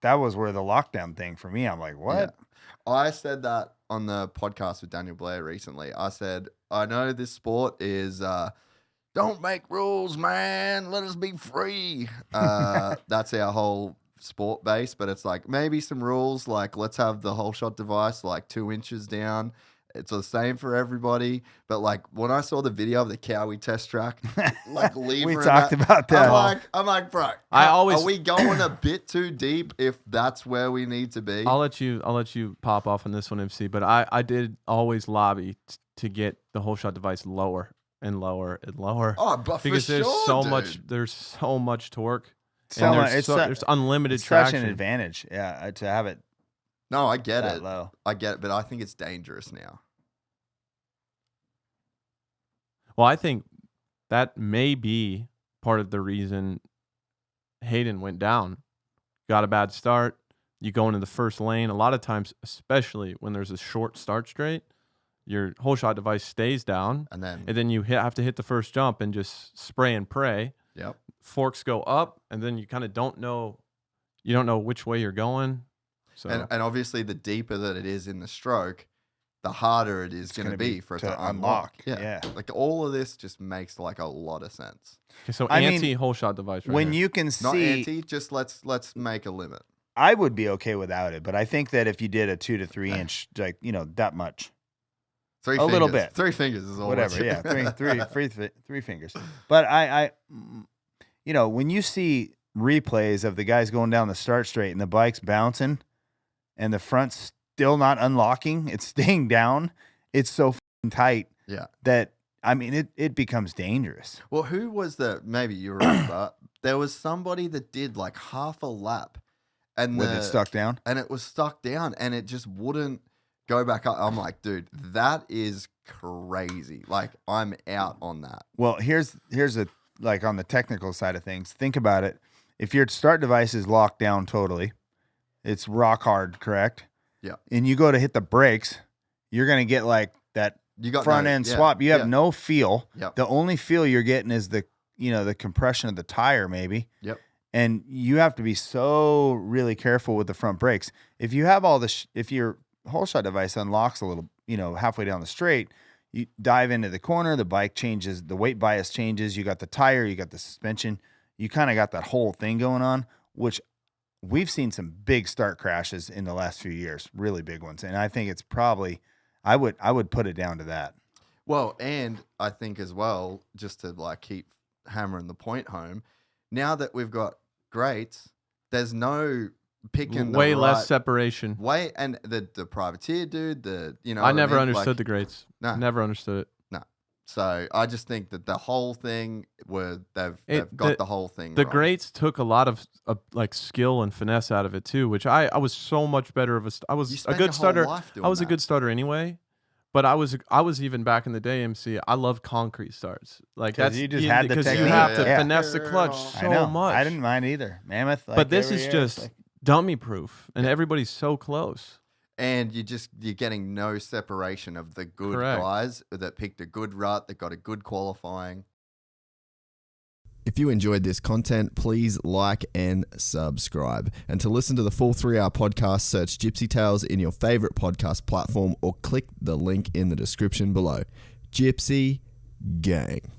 that was where the lockdown thing for me. I'm like, what? Yeah. I said that on the podcast with Daniel Blair recently. I said, I know this sport is don't make rules, man. Let us be free. That's our whole sport base, but it's like maybe some rules, like let's have the Holeshot device like 2 inches down. It's the same for everybody. But like when I saw the video of the Cowie test track, like leaving, we talked about that. I'm like, bro, are we going a bit too deep if that's where we need to be? I'll let you pop off on this one, MC. But I did always lobby to get the Holeshot device lower and lower and lower. Oh, but because for there's sure, so dude. much. There's so much torque. So And there's unlimited it's traction. such an advantage, yeah, to have it. No, I get that it. low. I get it, but I think it's dangerous now. Well, I think that may be part of the reason Hayden went down. Got a bad start. You go into the first lane. A lot of times, especially when there's a short start straight, your Holeshot device stays down. And then you have to hit the first jump and just spray and pray. Yep. Forks go up, and then you kind of don't know. You don't know which way you're going. So And obviously, the deeper that it is in the stroke, the harder it is going to be for it to unlock. Yeah. Like all of this just makes like a lot of sense. okay, so I mean, anti-Holeshot device. Right When here. you can Not see, anti, just let's make a limit. I would be okay without it, but I think that if you did a 2 to 3 inch, like that much, Three A fingers. little bit. 3 fingers is all. whatever, yeah, three fingers. But I, when you see replays of the guys going down the start straight and the bike's bouncing, and the front's still not unlocking, it's staying down. It's so f***ing tight. Yeah. That I mean, it becomes dangerous. Well, who was maybe you remember? There was somebody that did like half a lap, and With it stuck down. and it was stuck down, and it just wouldn't go back up. I'm like, dude, that is crazy. Like, I'm out on that. Well, here's a like on the technical side of things. Think about it. If your start device is locked down totally, it's rock hard, correct? Yeah. And you go to hit the brakes, you're gonna get like that You got front no- end yeah, swap. You have yeah. no feel. Yep. The only feel you're getting is the compression of the tire, maybe. Yep. And you have to be so really careful with the front brakes. If you have all the, if your Holeshot device unlocks a little, halfway down the straight, you dive into the corner, the bike changes, the weight bias changes. You got the tire, you got the suspension, you kind of got that whole thing going on, which we've seen some big start crashes in the last few years, really big ones. And I think it's probably, I would put it down to that. Well, and I think as well, just to like keep hammering the point home, now that we've got grates, there's no picking way the less right separation. way, and the privateer dude, I never understood the grates. No. Never understood it. No. So I just think that the whole thing they've got the whole thing. The wrong. grates took a lot of like skill and finesse out of it too, which I was so much better of I You was a spend good your whole starter. life doing I was a that. good starter anyway, but I was even back in the day, MC. I love concrete starts. Like 'Cause that's you just had the because you technique. have to Yeah. finesse the clutch I so I know. much. I didn't mind either. Mammoth. but this is just dummy proof, and everybody's so close. And you're getting no separation of the good Correct. guys that picked a good rut, that got a good qualifying. If you enjoyed this content, please like and subscribe. And to listen to the full 3-hour podcast, search Gypsy Tales in your favorite podcast platform or click the link in the description below. Gypsy Gang.